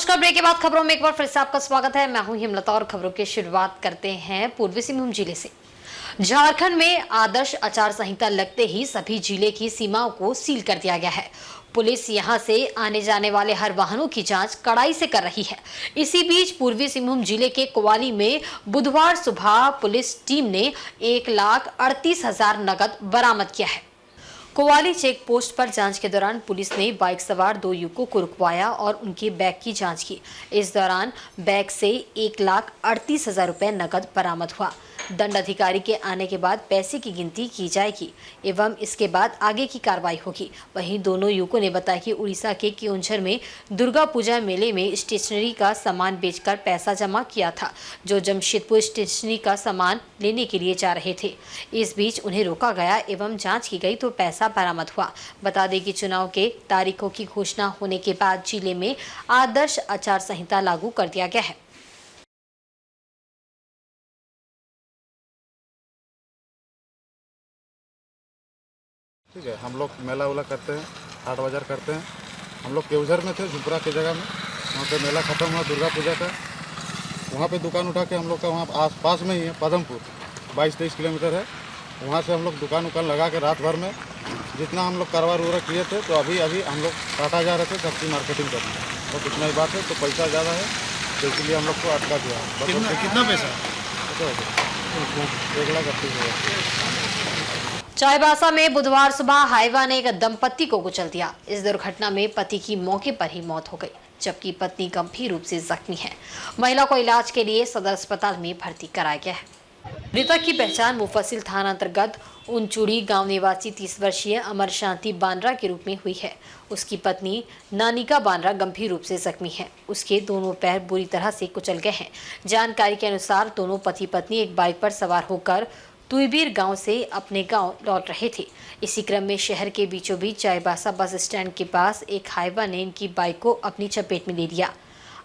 नमस्कार। ब्रेक के बाद खबरों में एक बार फिर से आपका स्वागत है। मैं हूं हिमलता और खबरों की शुरुआत करते हैं पूर्वी सिंहभूम जिले से। झारखंड में आदर्श आचार संहिता लगते ही सभी जिले की सीमाओं को सील कर दिया गया है। पुलिस यहां से आने जाने वाले हर वाहनों की जांच कड़ाई से कर रही है। इसी बीच पूर्वी सिंहभूम जिले के कोवाली में बुधवार सुबह पुलिस टीम ने 1,38,000 नकद बरामद किया है। कोवाली चेक पोस्ट पर जांच के दौरान पुलिस ने बाइक सवार 2 युवकों को रुकवाया और उनके बैग की जांच की। इस दौरान बैग से 1,38,000 रुपए नकद बरामद हुआ। दंड अधिकारी के आने के बाद पैसे की गिनती की जाएगी एवं इसके बाद आगे की कार्रवाई होगी। वहीं दोनों युवकों ने बताया कि उड़ीसा के क्योंझर में दुर्गा पूजा मेले में स्टेशनरी का सामान बेचकर पैसा जमा किया था, जो जमशेदपुर स्टेशनरी का सामान लेने के लिए जा रहे थे। इस बीच उन्हें रोका गया एवं जांच की गई तो पैसा बरामद हुआ। बता दें कि चुनाव के तारीखों की घोषणा होने के बाद जिले में आदर्श आचार संहिता लागू कर दिया गया है। ठीक है, हम लोग मेला वेला करते हैं, हाट बाजार करते हैं। हम लोग केवझर में थे, झुपरा की जगह में, वहाँ पे मेला खत्म हुआ दुर्गा पूजा का। वहाँ पे दुकान उठा के हम लोग का वहाँ आस पास में ही है पदमपुर, 22-23 किलोमीटर है। वहाँ से हम लोग दुकान लगा के रात भर में जितना हम लोग कारोबार वगैरह किए थे, तो अभी हम लोग टाटा जा रहे थे सब्जी मार्केटिंग करने। तो इतना ही बात है, तो पैसा ज़्यादा है तो इसीलिए हम लोग को अटका दिया। कितना पैसा? 1,38,000। चाईबासा में बुधवार सुबह हाईवा ने एक दंपत्ति को कुचल दिया। इस दुर्घटना में पति की मौके पर ही मौत हो गई, जबकि पत्नी गंभीर रूप से जख्मी है। महिला को इलाज के लिए सदर अस्पताल में भर्ती कराया गया है। मृतक की पहचान मुफस्सिल थाना अंतर्गत उनचुड़ी गांव निवासी 30 वर्षीय अमर शांति बांद्रा के रूप में हुई है। उसकी पत्नी नानिका बांद्रा गंभीर रूप से जख्मी है। उसके दोनों पैर बुरी तरह से कुचल गए हैं। जानकारी के अनुसार दोनों पति पत्नी एक बाइक पर सवार होकर तुईबीर गांव से अपने गांव लौट रहे थे। इसी क्रम में शहर के बीचों बीच चाईबासा बस स्टैंड के पास एक हाईवा ने इनकी बाइक को अपनी चपेट में ले लिया।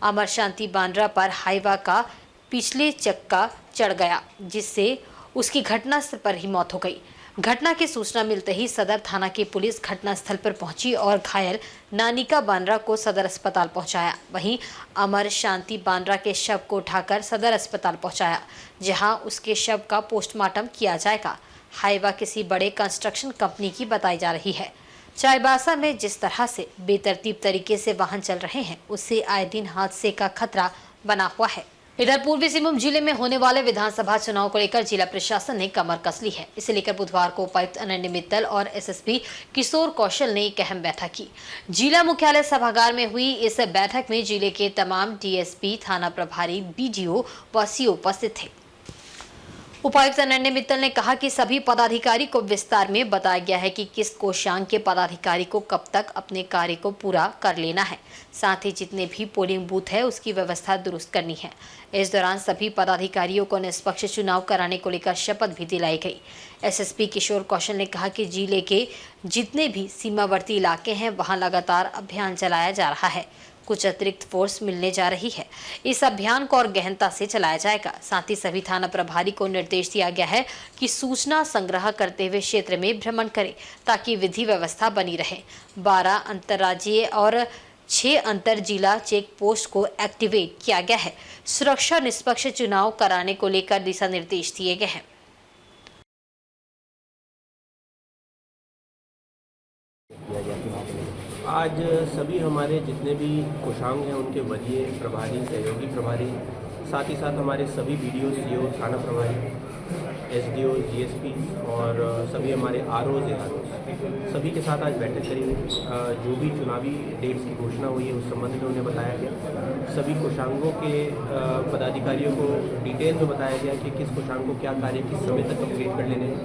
अमर शांति बांद्रा पर हाईवा का पिछले चक्का चढ़ गया, जिससे उसकी घटनास्थल पर ही मौत हो गई। घटना की सूचना मिलते ही सदर थाना की पुलिस घटनास्थल पर पहुंची और घायल नानिका बांद्रा को सदर अस्पताल पहुंचाया। वहीं अमर शांति बांद्रा के शव को उठाकर सदर अस्पताल पहुंचाया, जहां उसके शव का पोस्टमार्टम किया जाएगा। हाईवा किसी बड़े कंस्ट्रक्शन कंपनी की बताई जा रही है। चाईबासा में जिस तरह से बेतरतीब तरीके से वाहन चल रहे हैं, उससे आए दिन हादसे का खतरा बना हुआ है। इधर पूर्वी सिंहभूम जिले में होने वाले विधानसभा चुनाव को लेकर जिला प्रशासन ने कमर कस ली है। इसे लेकर बुधवार को उपायुक्त अनन्य मित्तल और एसएसपी किशोर कौशल ने एक अहम बैठक की। जिला मुख्यालय सभागार में हुई इस बैठक में जिले के तमाम डीएसपी, थाना प्रभारी, बीडीओ व सीओ उपस्थित थे। उपायुक्त अनन्य मित्तल ने कहा कि सभी पदाधिकारी को विस्तार में बताया गया है कि किस कोषांग के पदाधिकारी को कब तक अपने कार्य को पूरा कर लेना है। साथ ही जितने भी पोलिंग बूथ है उसकी व्यवस्था दुरुस्त करनी है। इस दौरान सभी पदाधिकारियों को निष्पक्ष चुनाव कराने को लेकर शपथ भी दिलाई गई। एसएसपी किशोर कौशल ने कहा कि जिले के जितने भी सीमावर्ती इलाके हैं वहां लगातार अभियान चलाया जा रहा है। कुछ अतिरिक्त फोर्स मिलने जा रही है। इस अभियान को और गहनता से चलाया जाएगा। साथ ही सभी थाना प्रभारी को निर्देश दिया गया है कि सूचना संग्रह करते हुए क्षेत्र में भ्रमण करें ताकि विधि व्यवस्था बनी रहे। 12 अंतर्राज्यीय और 6 अंतर जिला चेक पोस्ट को एक्टिवेट किया गया है। सुरक्षा निष्पक्ष चुनाव कराने को लेकर दिशा निर्देश दिए गए हैं। आज सभी हमारे जितने भी कोषांग हैं उनके वरीय प्रभारी, सहयोगी प्रभारी, साथ ही साथ हमारे सभी बीडीओ, सीओ, थाना प्रभारी, एसडीओ, जीएसपी और सभी हमारे आरओ, सभी के साथ आज बैठक करी गई। जो भी चुनावी डेट्स की घोषणा हुई है उस संबंध में उन्हें बताया गया। सभी कोषांगों के पदाधिकारियों को डिटेल में बताया गया कि किस कोषांग को क्या कार्य किस समय तक कंप्लीट कर लेने हैं।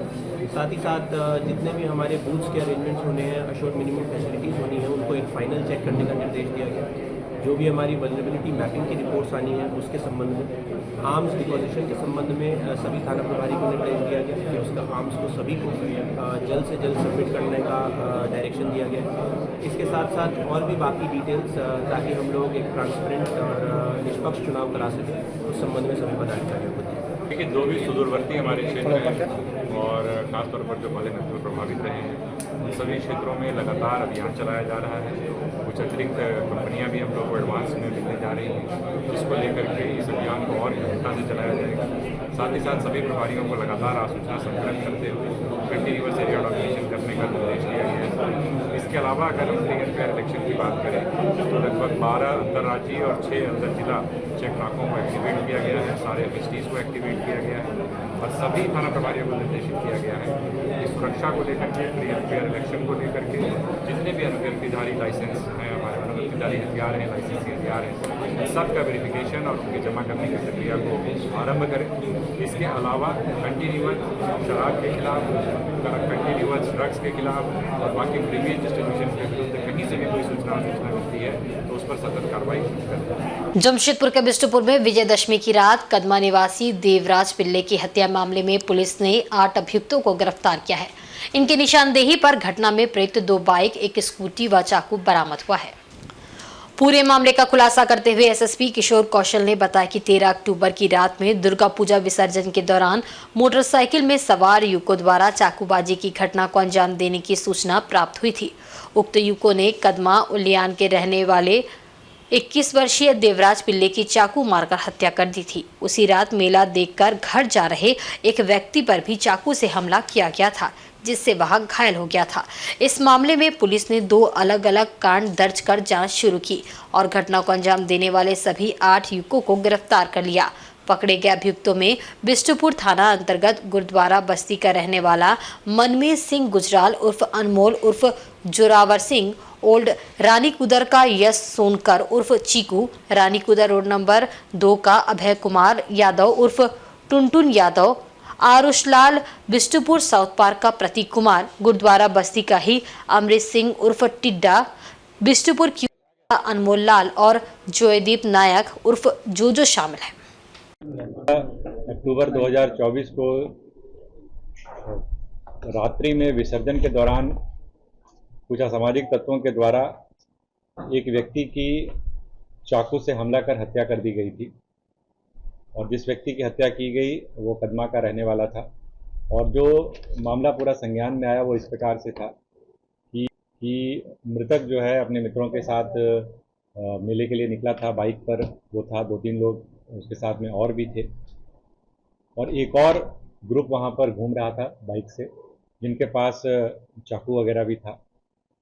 साथ ही साथ जितने भी हमारे बूथ्स के अरेंजमेंट्स होने हैं, अश्योर्ड मिनिमम फैसिलिटीज़ होनी है, उनको एक फाइनल चेक करने का निर्देश दिया गया। जो भी हमारी वल्नरेबिलिटी मैपिंग की रिपोर्ट्स आनी है उसके संबंध में, आर्म्स डिपोजिशन के संबंध में सभी थाना प्रभारी को निर्देश दिया गया कि उसका आर्म्स को सभी को जल्द से जल्द सबमिट करने का डायरेक्शन दिया गया। इसके साथ साथ और भी बाकी डिटेल्स ताकि हम लोग एक ट्रांसपेरेंट और निष्पक्ष चुनाव करा सकें, उस संबंध में सभी पदाधिकारियों को दिया। देखिए, जो भी सुदूरवर्ती हमारे क्षेत्र हैं और खासतौर पर जो बाले नस्ल प्रभावित रहे हैं उन सभी क्षेत्रों में लगातार अभियान चलाया जा रहा है। कुछ अतिरिक्त कंपनियां भी हम लोग को एडवांस में मिलने जा रही हैं, जिसको लेकर के इस अभियान को और गंभीरता से चलाया जाएगा। साथ ही साथ सभी प्रभारियों को लगातार आसूचना संकलन करते हुए कंटिन्यूअस एरिया डॉक्यूमेंटेशन करने का निर्देश दिया गया है। इसके अलावा अगर हम फ्री एंड फेयर इलेक्शन की बात करें तो लगभग 12 अंतर्राज्यीय और 6 अंतर जिला चेक नाकों को एक्टिवेट किया गया है, सारे एफएसटीज को एक्टिवेट किया गया है और सभी थाना प्रभारियों को निर्देशित किया गया है कि सुरक्षा को लेकर के, फ्री एंड फेयर इलेक्शन को लेकर के जितने भी अनुज्ञप्तिधारी लाइसेंस हैं, हमारे अनुज्ञप्तिधारी हथियार हैं, लाइसेंसी हथियार हैं, सबका वेरिफिकेशन और उनके जमा करने की प्रक्रिया को आरंभ करें। इसके अलावा कंटिन्यूअस शराब के खिलाफ, कंटिन्यूअस ड्रग्स के खिलाफ और बाकी प्रीवियस डिस्ट्रीब्यूशन के विरुद्ध कहीं से भी कोई सूचना मिलती है तो उस पर सतत कार्रवाई करें। जमशेदपुर के बिष्टुपुर में विजयदशमी की रात कदमा निवासी देवराज पिल्ले की हत्या मामले में पुलिस ने 8 अभियुक्तों को गिरफ्तार किया है। इनकी निशानदेही पर घटना में प्रयुक्त 2 बाइक, 1 स्कूटी व चाकू बरामद हुआ है। पूरे मामले का खुलासा करते हुए एसएसपी किशोर कौशल ने बताया कि 13 अक्टूबर की रात में दुर्गा पूजा विसर्जन के दौरान मोटरसाइकिल में सवार युवकों द्वारा चाकूबाजी की घटना को अंजाम देने की सूचना प्राप्त हुई थी। उक्त युवकों ने कदमा उलियान के रहने वाले 21 वर्षीय देवराज पिल्ले की चाकू मारकर हत्या कर दी थी। उसी रात मेला देखकर घर जा रहे एक व्यक्ति पर भी चाकू से हमला किया गया था, जिससे वह घायल हो गया था। इस मामले में पुलिस ने 2 अलग-अलग कांड दर्ज कर जांच शुरू की और घटना को अंजाम देने वाले सभी 8 युवकों को गिरफ्तार कर लिया। पकड़े गए अभियुक्तों में बिष्टुपुर थाना अंतर्गत गुरुद्वारा बस्ती का रहने वाला मनमीत सिंह गुजराल उर्फ अनमोल उर्फ जोरावर सिंह, ओल्ड रानी कुदर का यश सोनकर उर्फ चीकू, रानी कुदर रोड नंबर 2 का अभय कुमार यादव उर्फ टुनटुन यादव, आरुषलाल बिष्टुपुर साउथ पार्क का प्रतीक कुमार, गुरुद्वारा बस्ती का ही अमृत सिंह उर्फ टिड्डा, बिष्टुपुर की अनमोल लाल और जयदीप नायक उर्फ जोजो शामिल है। अक्टूबर 2024 को रात्रि में विसर्जन के दौरान कुछ असामाजिक तत्वों के द्वारा एक व्यक्ति की चाकू से हमला कर हत्या कर दी गई थी और जिस व्यक्ति की हत्या की गई वो कदमा का रहने वाला था। और जो मामला पूरा संज्ञान में आया वो इस प्रकार से था कि मृतक जो है अपने मित्रों के साथ मेले के लिए निकला था, बाइक पर वो था, 2-3 लोग उसके साथ में और भी थे और एक और ग्रुप वहाँ पर घूम रहा था बाइक से, जिनके पास चाकू वगैरह भी था।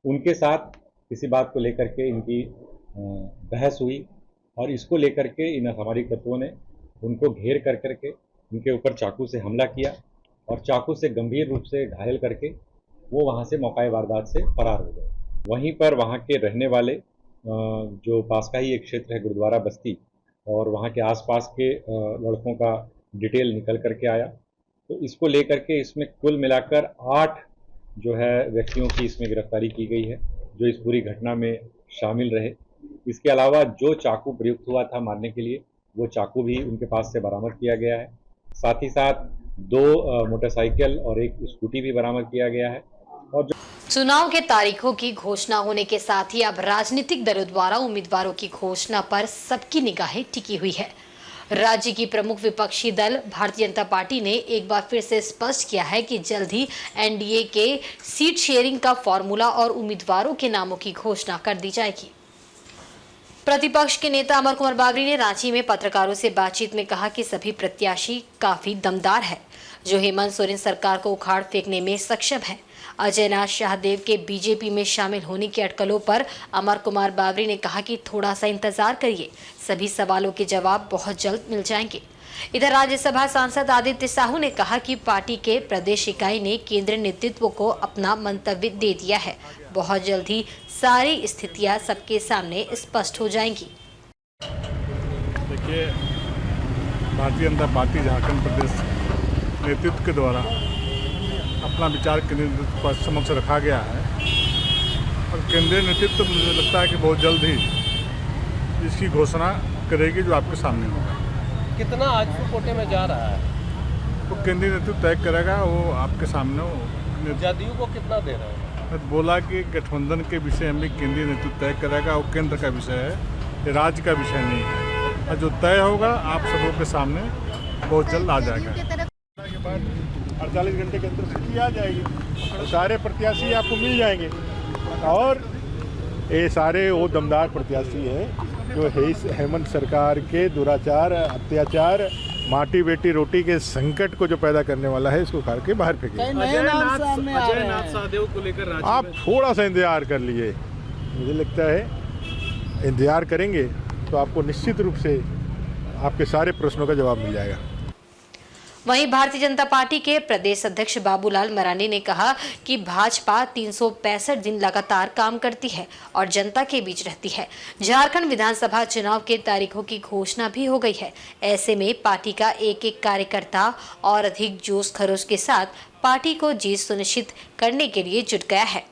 उनके साथ किसी बात को लेकर के इनकी बहस हुई और इसको लेकर के इन असामाजिक तत्वों ने उनको घेर कर करके उनके ऊपर चाकू से हमला किया और चाकू से गंभीर रूप से घायल करके वो वहाँ से मौका वारदात से फरार हो गए। वहीं पर वहाँ के रहने वाले जो पास का ही एक क्षेत्र है गुरुद्वारा बस्ती और वहाँ के आसपास के लड़कों का डिटेल निकल करके आया, तो इसको लेकर के इसमें कुल मिलाकर 8 जो है व्यक्तियों की इसमें गिरफ्तारी की गई है जो इस पूरी घटना में शामिल रहे। इसके अलावा जो चाकू प्रयुक्त हुआ था मारने के लिए वो चाकू भी उनके पास से बरामद किया गया है। साथ ही साथ 2 मोटरसाइकिल और 1 स्कूटी भी बरामद किया गया है। और चुनाव के तारीखों की घोषणा होने के साथ ही अब राजनीतिक दलों द्वारा उम्मीदवारों की घोषणा पर सबकी निगाहें टिकी हुई है। राज्य की प्रमुख विपक्षी दल भारतीय जनता पार्टी ने एक बार फिर से स्पष्ट किया है कि जल्द ही एनडीए के सीट शेयरिंग का फॉर्मूला और उम्मीदवारों के नामों की घोषणा कर दी जाएगी। प्रतिपक्ष के नेता अमर कुमार बावरी ने रांची में पत्रकारों से बातचीत में कहा कि सभी प्रत्याशी काफी दमदार है जो हेमंत सोरेन सरकार को उखाड़ फेंकने में सक्षम है। अजय नाथ शाहदेव के बीजेपी में शामिल होने की अटकलों पर अमर कुमार बावरी ने कहा कि थोड़ा सा इंतजार करिए, सभी सवालों के जवाब बहुत जल्द मिल जाएंगे। इधर राज्यसभा सांसद आदित्य साहू ने कहा कि पार्टी के प्रदेश इकाई ने केंद्रीय नेतृत्व को अपना मंतव्य दे दिया है, बहुत जल्द ही सारी स्थितियां सबके सामने स्पष्ट हो जाएंगी। देखिए, भारतीय जनता पार्टी झारखंड प्रदेश नेतृत्व के द्वारा अपना विचार केंद्रीय नेतृत्व पर समक्ष रखा गया है और केंद्रीय नेतृत्व मुझे लगता है कि बहुत जल्द ही इसकी घोषणा करेगी जो आपके सामने होगा। कितना आज कोटे में जा रहा है वो केंद्रीय नेतृत्व तय करेगा, वो आपके सामने हो। जदयू को कितना दे रहे हैं? बोला कि गठबंधन के विषय में केंद्रीय नेतृत्व तय करेगा, वो केंद्र का विषय है, ये राज्य का विषय नहीं है और जो तय होगा आप सबों के सामने बहुत जल्द आ जाएगा। के बाद 48 घंटे के अंदर सूची आ जाएगी और सारे प्रत्याशी आपको मिल जाएंगे। और ये सारे वो दमदार प्रत्याशी हैं जो हेमंत सरकार के दुराचार, अत्याचार, माटी बेटी रोटी के संकट को जो पैदा करने वाला है, इसको उखाड़ के बाहर फेंकेंगे। अजय नाथ सहदेव को लेकर राज्य आप में थोड़ा सा इंतजार कर लिए, मुझे लगता है इंतजार करेंगे तो आपको निश्चित रूप से आपके सारे प्रश्नों का जवाब मिल जाएगा। वहीं भारतीय जनता पार्टी के प्रदेश अध्यक्ष बाबूलाल मरांडी ने कहा कि भाजपा 365 दिन लगातार काम करती है और जनता के बीच रहती है। झारखंड विधानसभा चुनाव के तारीखों की घोषणा भी हो गई है। ऐसे में पार्टी का एक एक कार्यकर्ता और अधिक जोश खरोश के साथ पार्टी को जीत सुनिश्चित करने के लिए जुट गया है।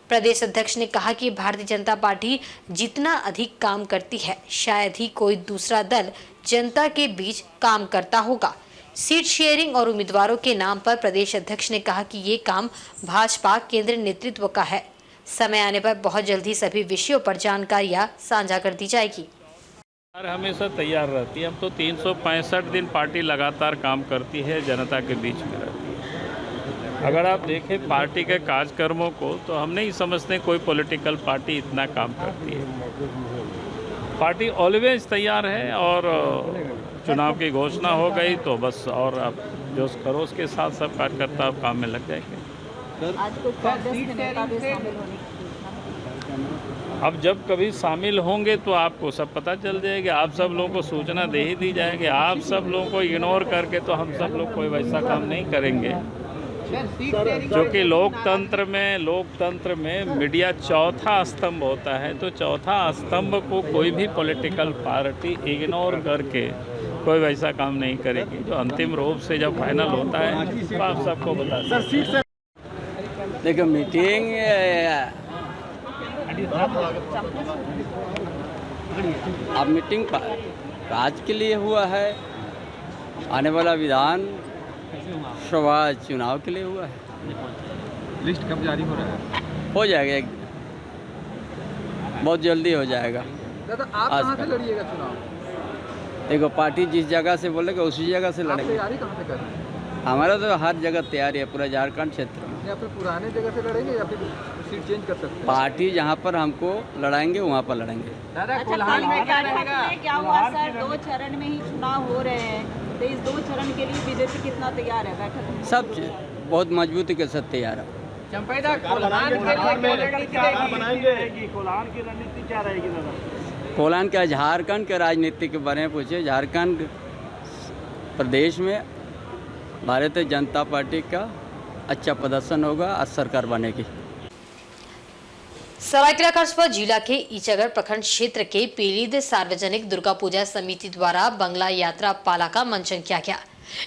प्रदेश अध्यक्ष ने कहा कि भारतीय जनता पार्टी जितना अधिक काम करती है, शायद ही कोई दूसरा दल जनता के बीच काम करता होगा। सीट शेयरिंग और उम्मीदवारों के नाम पर प्रदेश अध्यक्ष ने कहा कि ये काम भाजपा केंद्रीय नेतृत्व का है। समय आने पर बहुत जल्दी सभी विषयों पर जानकारियां साझा कर दी जाएगी। सरकार हमेशा तैयार रहती है। हम तो 365 दिन पार्टी लगातार काम करती है, जनता के बीच में रहती है। अगर आप देखें पार्टी के कार्यक्रमों को तो हम नहीं समझते कोई पॉलिटिकल पार्टी इतना काम करती है। पार्टी ऑलवेज तैयार है और चुनाव की घोषणा हो गई तो बस और अब जोश खरोश के साथ सब कार्यकर्ता अब काम में लग जाएंगे। अब जब कभी शामिल होंगे तो आपको सब पता चल जाएगा। आप सब लोगों को सूचना दे ही दी जाएगी। आप सब लोगों को इग्नोर करके तो हम सब लोग कोई वैसा काम नहीं करेंगे, क्योंकि लोकतंत्र में मीडिया चौथा स्तंभ होता है। तो चौथा स्तंभ को कोई भी पॉलिटिकल पार्टी इग्नोर करके कोई वैसा काम नहीं करेगी। जो अंतिम रूप से जब फाइनल होता है तो आप सबको बता दें। देखो मीटिंग अब मीटिंग आज के लिए हुआ है, आने वाला विधान सभा चुनाव के लिए हुआ है। लिस्ट कब जारी हो रहा है? हो जाएगा, बहुत जल्दी हो जाएगा। दादा आप कहाँ से लड़िएगा चुनाव? देखो पार्टी जिस जगह से बोलेगा उसी जगह से लड़ेंगे। तैयारी कहाँ से कर रहे हैं? हमारा तो हर जगह तैयारी है, पूरा झारखंड क्षेत्र में। या फिर पुराने जगह से लड़ेंगे या फिर सीट चेंज कर सकते हैं? पार्टी जहाँ पर हमको लड़ाएंगे वहाँ पर लड़ेंगे। दादा अच्छा, कल में क्या हुआ सर? 2 चरण में ही चुनाव हो रहे हैं, तो इस 2 चरण के लिए बीजेपी कितना तैयार है? बैठक में सब बहुत मजबूती के साथ तैयार है। कोलान क्या, झारखंड के राजनीति के बारे में पूछे। झारखंड प्रदेश में भारतीय जनता पार्टी का अच्छा प्रदर्शन होगा, आज सरकार बनेगी। सरायकेला कस्बा जिला के ईचागढ़ प्रखंड क्षेत्र के पीलीद सार्वजनिक दुर्गा पूजा समिति द्वारा बंगला यात्रा पाला का मंचन किया गया।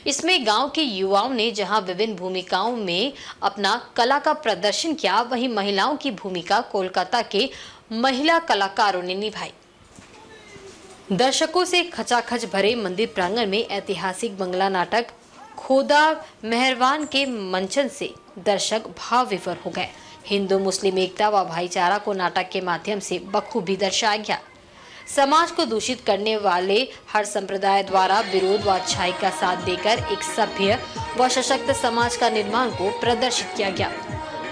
इसमें गांव के युवाओं ने जहां विभिन्न भूमिकाओं में अपना कला का प्रदर्शन किया, वहीं महिलाओं की भूमिका कोलकाता के महिला कलाकारों ने निभाई। दर्शकों से खचाखच भरे मंदिर प्रांगण में ऐतिहासिक बंगला नाटक खोदा मेहरबान के मंचन से दर्शक भाव विभोर हो गए। हिंदू मुस्लिम एकता व भाईचारा को नाटक के माध्यम से बखूबी दर्शाया गया। समाज को दूषित करने वाले हर संप्रदाय द्वारा विरोध व अच्छाई का साथ देकर एक सभ्य व सशक्त समाज का निर्माण को प्रदर्शित किया गया।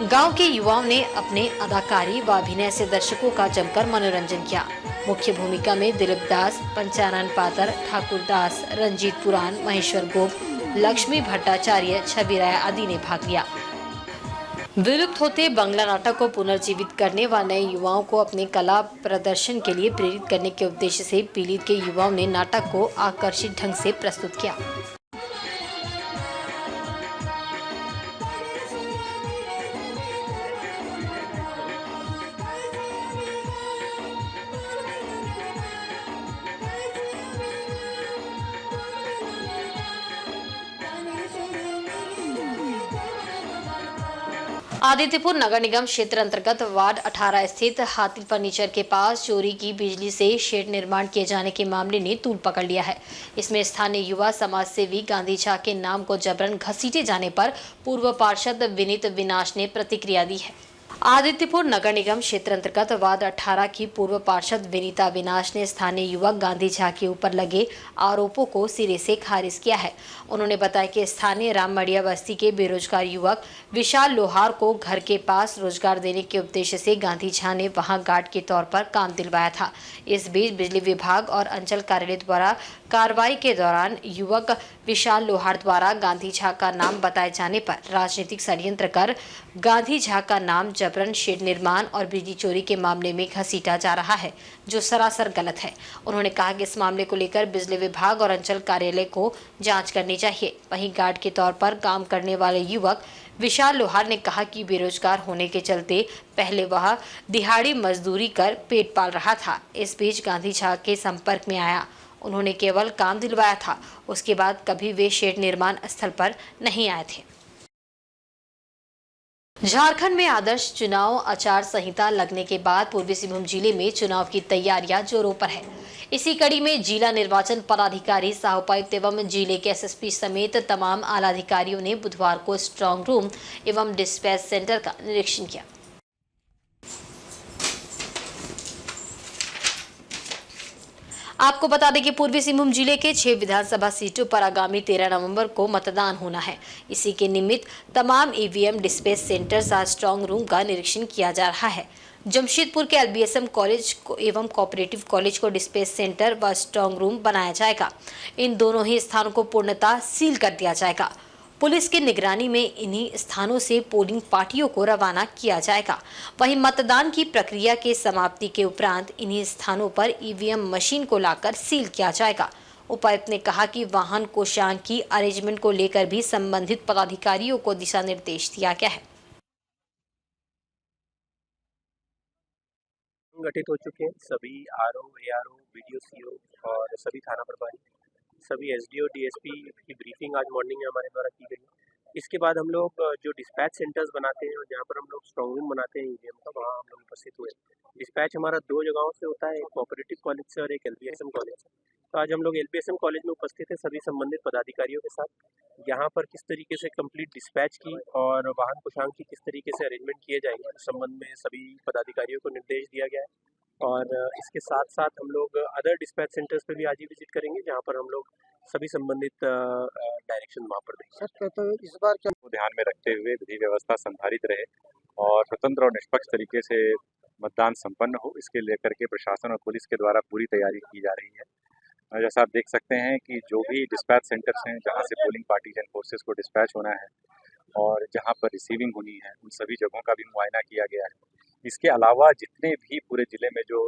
गांव के युवाओं ने अपने अदाकारी व अभिनय से दर्शकों का जमकर मनोरंजन किया। मुख्य भूमिका में दिलीप दास, पंचानन पातर, ठाकुर दास, रंजीत पुराण, महेश्वर गोप, लक्ष्मी भट्टाचार्य, छवि राय आदि ने भाग लिया। विलुप्त होते बंगला नाटक को पुनर्जीवित करने व नए युवाओं को अपने कला प्रदर्शन के लिए प्रेरित करने के उद्देश्य से पीलीद के युवाओं ने नाटक को आकर्षित ढंग से प्रस्तुत किया। आदित्यपुर नगर निगम क्षेत्र अंतर्गत वार्ड 18 स्थित हाथी फर्नीचर के पास चोरी की बिजली से शेड निर्माण किए जाने के मामले ने तूल पकड़ लिया है। इसमें स्थानीय युवा समाज सेवी गांधी झा के नाम को जबरन घसीटे जाने पर पूर्व पार्षद विनीत विनाश ने प्रतिक्रिया दी है। आदित्यपुर नगर निगम क्षेत्र अंतर्गत वार्ड 18 की पूर्व पार्षद विनीता विनाश ने स्थानीय युवक गांधी झा के ऊपर लगे आरोपों को सिरे से खारिज किया है। उन्होंने बताया कि स्थानीय राममड़िया बस्ती के बेरोजगार युवक विशाल लोहार को घर के पास रोजगार देने के उद्देश्य से गांधी झा ने वहां गार्ड के तौर पर काम दिलवाया था। इस बीच बिजली विभाग और अंचल कार्यालय द्वारा कार्रवाई के दौरान युवक विशाल लोहार द्वारा गांधी झा का नाम बताए जाने पर राजनीतिक षड्यंत्र कर गांधी झा का नाम जबरन शेड निर्माण और बिजली चोरी के मामले में घसीटा जा रहा है, जो सरासर गलत है। उन्होंने कहा कि इस मामले को लेकर बिजली विभाग और अंचल कार्यालय को जांच करनी चाहिए। वहीं गार्ड के तौर पर काम करने वाले युवक विशाल लोहार ने कहा कि बेरोजगार होने के चलते पहले वह दिहाड़ी मजदूरी कर पेट पाल रहा था। इस बीच गांधी झा के संपर्क में आया। उन्होंने केवल काम दिलवाया था, उसके बाद कभी वे शेड निर्माण स्थल पर नहीं आए थे। झारखंड में आदर्श चुनाव आचार संहिता लगने के बाद पूर्वी सिंहभूम जिले में चुनाव की तैयारियां जोरों पर है। इसी कड़ी में जिला निर्वाचन पदाधिकारी, सहाउपायुक्त एवं जिले के एसएसपी समेत तमाम आला अधिकारियों ने बुधवार को स्ट्रांग रूम एवं डिस्पैच सेंटर का निरीक्षण किया। आपको बता दें कि पूर्वी सिंहभूम जिले के 6 विधानसभा सीटों पर आगामी 13 नवंबर को मतदान होना है। इसी के निमित्त तमाम ईवीएम डिस्पैच सेंटर और स्ट्रांग रूम का निरीक्षण किया जा रहा है। जमशेदपुर के एलबीएसएम कॉलेज को एवं कोऑपरेटिव कॉलेज को डिस्पैच सेंटर व स्ट्रांग रूम बनाया जाएगा। इन दोनों ही स्थानों को पूर्णतः सील कर दिया जाएगा। पुलिस की निगरानी में इन्हीं स्थानों से पोलिंग पार्टियों को रवाना किया जाएगा। वहीं मतदान की प्रक्रिया के समाप्ति के उपरांत इन्हीं स्थानों पर ईवीएम मशीन को लाकर सील किया जाएगा। उपायुक्त ने कहा कि वाहन कोषांग की अरेंजमेंट को लेकर भी संबंधित पदाधिकारियों को दिशा निर्देश दिया गया है। गठित हो चुके हैं सभी आरओ, एआरओ, बीडीओ, सीओ और सभी थाना प्रभारी, सभी एसडीओ, डीएसपी की ब्रीफिंग आज मॉर्निंग में हमारे द्वारा की गई। इसके बाद हम लोग जो डिस्पैच सेंटर्स बनाते हैं और जहाँ पर हम लोग स्ट्रांग रूम बनाते हैं ईवीएम का, वहाँ हम लोग उपस्थित हुए। डिस्पैच हमारा 2 जगहों से होता है, एक कोऑपरेटिव कॉलेज से और एक एलबीएसएम कॉलेज से। तो आज हम लोग एलबीएसएम कॉलेज में उपस्थित है सभी संबंधित पदाधिकारियों के साथ, यहाँ पर किस तरीके से कंप्लीट डिस्पैच की और वाहन कुशांग की किस तरीके से अरेंजमेंट किए जाएंगे, उस संबंध में सभी पदाधिकारियों को निर्देश दिया गया है। और इसके साथ साथ हम लोग अदर डिस्पैच सेंटर्स पे भी आज ही विजिट करेंगे, जहाँ पर हम लोग सभी संबंधित डायरेक्शन वहाँ पर देंगे। सर, तो इस बार क्या ध्यान में रखते हुए विधि व्यवस्था संधारित रहे और स्वतंत्र और निष्पक्ष तरीके से मतदान संपन्न हो, इसके लेकर के प्रशासन और पुलिस के द्वारा पूरी तैयारी की जा रही है। जैसा आप देख सकते हैं कि जो भी डिस्पैच सेंटर्स हैं जहाँ से पोलिंग पार्टीज एंड फोर्सेस को डिस्पैच होना है और जहाँ पर रिसीविंग होनी है, उन सभी जगहों का भी मुआयना किया गया है। इसके अलावा जितने भी पूरे जिले में जो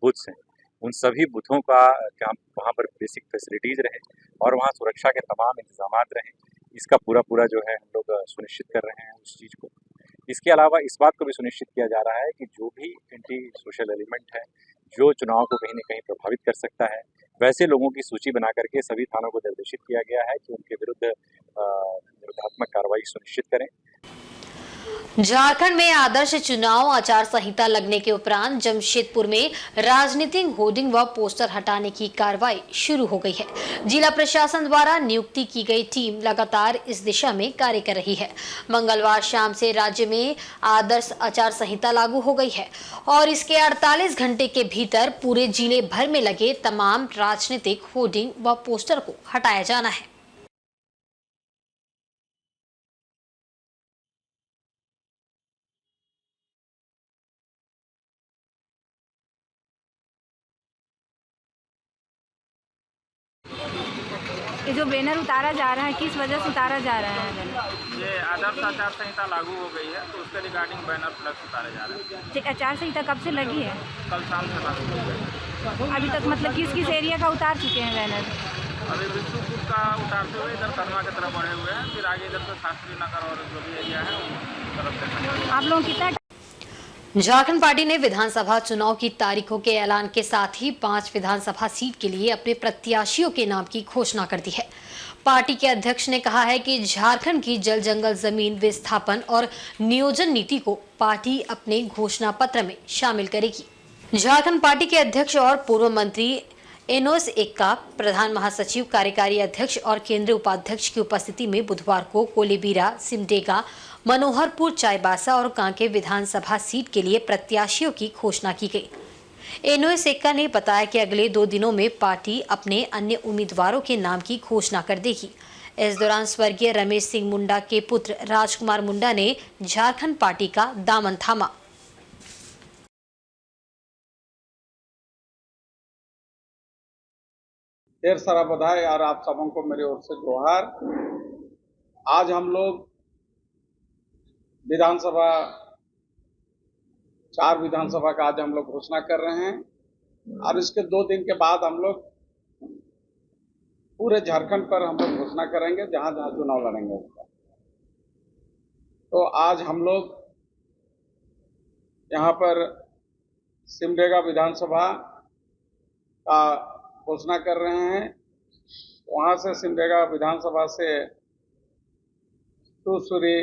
बूथ्स हैं, उन सभी बूथों का काम वहाँ पर बेसिक फैसिलिटीज़ रहे और वहाँ सुरक्षा के तमाम इंतजाम रहें, इसका पूरा जो है हम लोग सुनिश्चित कर रहे हैं उस चीज़ को। इसके अलावा इस बात को भी सुनिश्चित किया जा रहा है कि जो भी एंटी सोशल एलिमेंट है, जो चुनाव को कहीं न कहीं प्रभावित कर सकता है, वैसे लोगों की सूची बना करके सभी थानों को निर्देशित किया गया है कि उनके विरुद्ध निरोधात्मक कार्रवाई सुनिश्चित करें। झारखंड में आदर्श चुनाव आचार संहिता लगने के उपरांत जमशेदपुर में राजनीतिक होर्डिंग व पोस्टर हटाने की कार्रवाई शुरू हो गई है। जिला प्रशासन द्वारा नियुक्ति की गई टीम लगातार इस दिशा में कार्य कर रही है। मंगलवार शाम से राज्य में आदर्श आचार संहिता लागू हो गई है और इसके 48 घंटे के भीतर पूरे जिले भर में लगे तमाम राजनीतिक होर्डिंग व पोस्टर को हटाया जाना है। ये जो बैनर उतारा जा रहा है, किस वजह से उतारा जा रहा है बैनर? ये आदर्श आचार संहिता लागू हो गई है, तो उसके रिगार्डिंग बैनर फ्लैक्स उतारे जा रहे हैं। ठीक, आचार संहिता कब से लगी है? कल शाम से लागू हो गई। अभी तक मतलब किस किस एरिया का उतार चुके हैं बैनर? अभी विष्णुपुर का उतारते हुए इधर कदमा की तरफ बढ़े हुए हैं, फिर आगे इधर से शास्त्री नगर और जो भी एरिया है उस तरफ से। आप लोग कितना झारखंड पार्टी ने विधानसभा चुनाव की तारीखों के ऐलान के साथ ही 5 विधानसभा सीट के लिए अपने प्रत्याशियों के नाम की घोषणा कर दी है। पार्टी के अध्यक्ष ने कहा है कि झारखंड की जल जंगल जमीन विस्थापन और नियोजन नीति को पार्टी अपने घोषणा पत्र में शामिल करेगी। झारखंड पार्टी के अध्यक्ष और पूर्व मंत्री एनोस एक्का, प्रधान महासचिव, कार्यकारी अध्यक्ष और केंद्रीय उपाध्यक्ष की उपस्थिति में बुधवार को कोलेबिरा, सिमडेगा, मनोहरपुर, चाईबासा और कांके विधानसभा सीट के लिए प्रत्याशियों की घोषणा की गई। एनोस एक्का ने बताया कि अगले 2 दिनों में पार्टी अपने अन्य उम्मीदवारों के नाम की घोषणा कर देगी। इस दौरान स्वर्गीय रमेश सिंह मुंडा के पुत्र राजकुमार मुंडा ने झारखंड पार्टी का दामन थामा। ढेर सारा बधाई और आप सबों को मेरी ओर से जोहार। आज हम लोग विधानसभा 4 विधानसभा का आज हम लोग घोषणा कर रहे हैं और इसके 2 दिन के बाद हम लोग पूरे झारखंड पर हम लोग घोषणा करेंगे जहां जहां चुनाव लड़ेंगे उसका। तो आज हम लोग यहाँ पर सिमडेगा विधानसभा का घोषणा कर रहे हैं। वहां से सिमडेगा विधानसभा से सुश्री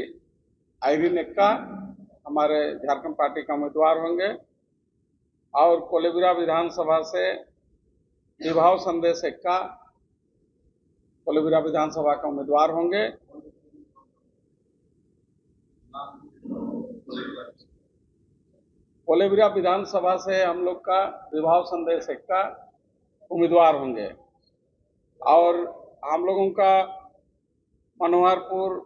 आइरिन एक्का हमारे झारखंड पार्टी का उम्मीदवार होंगे और कोलेबिरा विधानसभा से विभाव संदेश एक्का कोलेबिरा विधानसभा का उम्मीदवार होंगे। कोलेबिरा विधानसभा से हम लोग का विभाव संदेश एक्का उम्मीदवार होंगे और हम लोगों का मनोहरपुर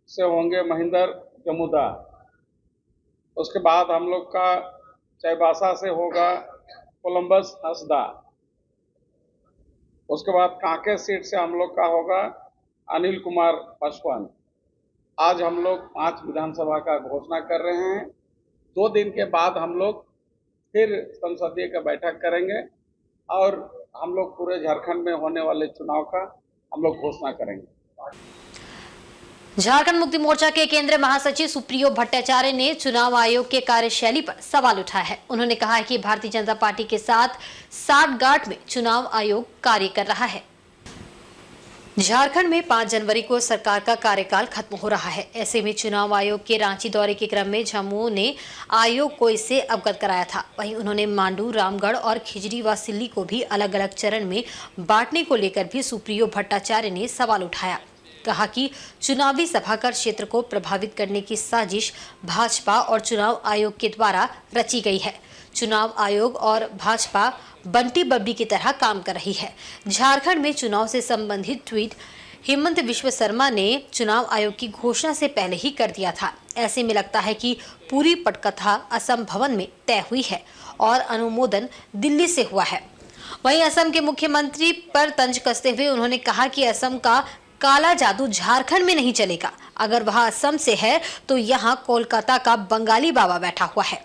से होंगे महेंद्र जमुदा। उसके बाद हम लोग का चाईबासा से होगा कोलंबस हंसदा। उसके बाद कांके सीट से हम लोग का होगा अनिल कुमार पासवान। आज हम लोग 5 विधानसभा का घोषणा कर रहे हैं। 2 दिन के बाद हम लोग फिर संसदीय का बैठक करेंगे और हम लोग पूरे झारखंड में होने वाले चुनाव का हम लोग घोषणा करेंगे। झारखंड मुक्ति मोर्चा के केंद्रीय महासचिव सुप्रियो भट्टाचार्य ने चुनाव आयोग के कार्यशैली पर सवाल उठाया है। उन्होंने कहा है कि भारतीय जनता पार्टी के साथ साठगांठ में चुनाव आयोग कार्य कर रहा है। झारखंड में 5 जनवरी को सरकार का कार्यकाल खत्म हो रहा है। ऐसे में चुनाव आयोग के रांची दौरे के क्रम में झामुमो ने आयोग को इससे अवगत कराया था। वहीं उन्होंने मांडू, रामगढ़ और खिजरी व सिल्ली को भी अलग अलग चरण में बांटने को लेकर भी सुप्रियो भट्टाचार्य ने सवाल उठाया। कहा कि चुनावी सभाकर क्षेत्र को प्रभावित करने की साजिश भाजपा और चुनाव आयोग के द्वारा रची गई है। चुनाव आयोग और भाजपा बंटी बबली की तरह काम कर रही है। झारखंड में चुनाव से संबंधित ट्वीट हेमंत विश्व शर्मा ने चुनाव आयोग की घोषणा से पहले ही कर दिया था। ऐसे में लगता है कि पूरी पटकथा असम भवन में तय हुई है और अनुमोदन दिल्ली से हुआ है। वहीं असम के मुख्यमंत्री पर तंज कसते हुए उन्होंने कहा कि असम का काला जादू झारखंड में नहीं चलेगा। अगर वह असम से है तो यहाँ कोलकाता का बंगाली बाबा बैठा हुआ है।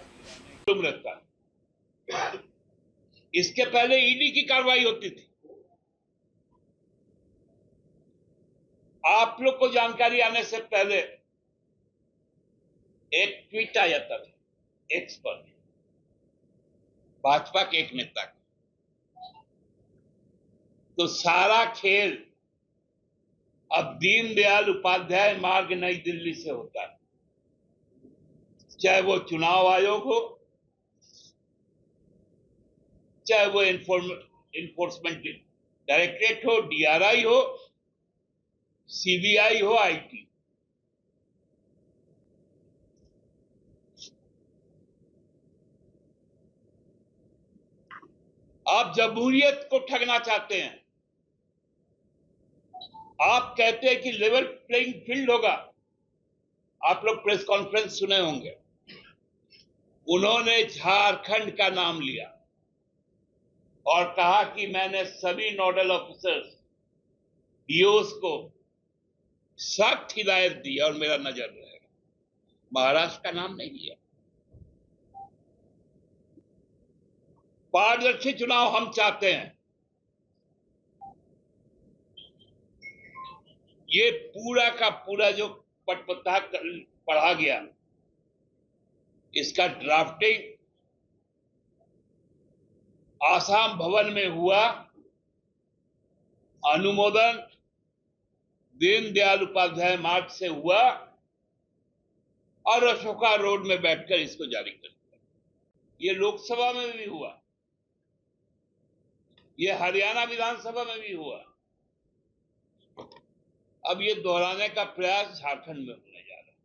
इसके पहले ईडी की कार्रवाई होती थी। आप लोग को जानकारी आने से पहले एक ट्वीट आ जाता था एक्स पर भाजपा के एक नेता का। तो सारा खेल अब दीनदयाल उपाध्याय मार्ग नई दिल्ली से होता है, चाहे वो चुनाव आयोग हो, चाहे वो इन्फोर्समेंट डायरेक्टरेट हो, डीआरआई हो, सीबीआई हो, आईटी। आप जमहूरियत को ठगना चाहते हैं। आप कहते हैं कि लेवल प्लेइंग फील्ड होगा। आप लोग प्रेस कॉन्फ्रेंस सुने होंगे, उन्होंने झारखंड का नाम लिया और कहा कि मैंने सभी नोडल ऑफिसर्स डीओस को सख्त हिदायत दी और मेरा नजर रहेगा। महाराष्ट्र का नाम नहीं लिया। पारदर्शी चुनाव हम चाहते हैं। ये पूरा का पूरा जो पटपथा पढ़ा गया, इसका ड्राफ्टिंग आसाम भवन में हुआ, अनुमोदन दीनदयाल उपाध्याय मार्ग से हुआ और अशोका रोड में बैठकर इसको जारी कर दिया। ये लोकसभा में भी हुआ, ये हरियाणा विधानसभा में भी हुआ। अब ये दोहराने का प्रयास झारखंड में होने जा रहा है।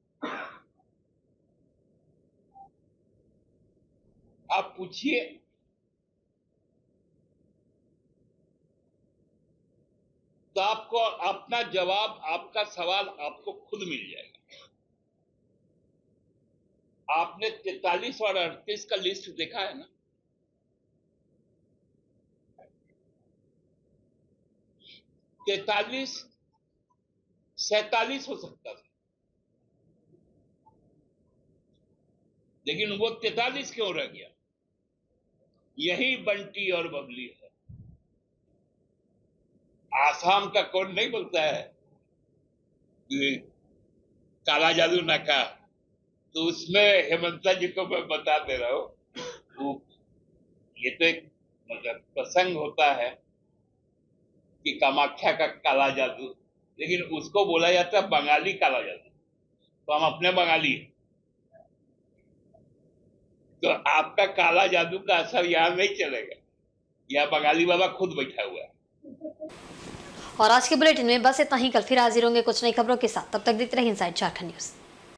आप पूछिए, तो आपको अपना जवाब, आपका सवाल आपको खुद मिल जाएगा। आपने 43 और 38 का लिस्ट देखा है ना? तैतालीस 47 हो सकता था, लेकिन वो 43 क्यों रह गया? यही बंटी और बबली है। आसाम का कौन नहीं बोलता है कि काला जादू नाका, तो उसमें हेमंता जी को मैं बता दे रहा हूँ, ये तो एक मतलब प्रसंग होता है कि कामाख्या का काला जादू, लेकिन उसको बोला जाता है बंगाली काला जादू। तो हम अपने बंगाली हैं, तो आपका काला जादू का असर यहाँ नहीं चलेगा, यहाँ बंगाली बाबा खुद बैठा हुआ है। और आज के बुलेटिन में बस इतना ही। कल फिर हाजिर होंगे कुछ नई खबरों के साथ। तब तक देखते रहिए इनसाइड झारखंड न्यूज।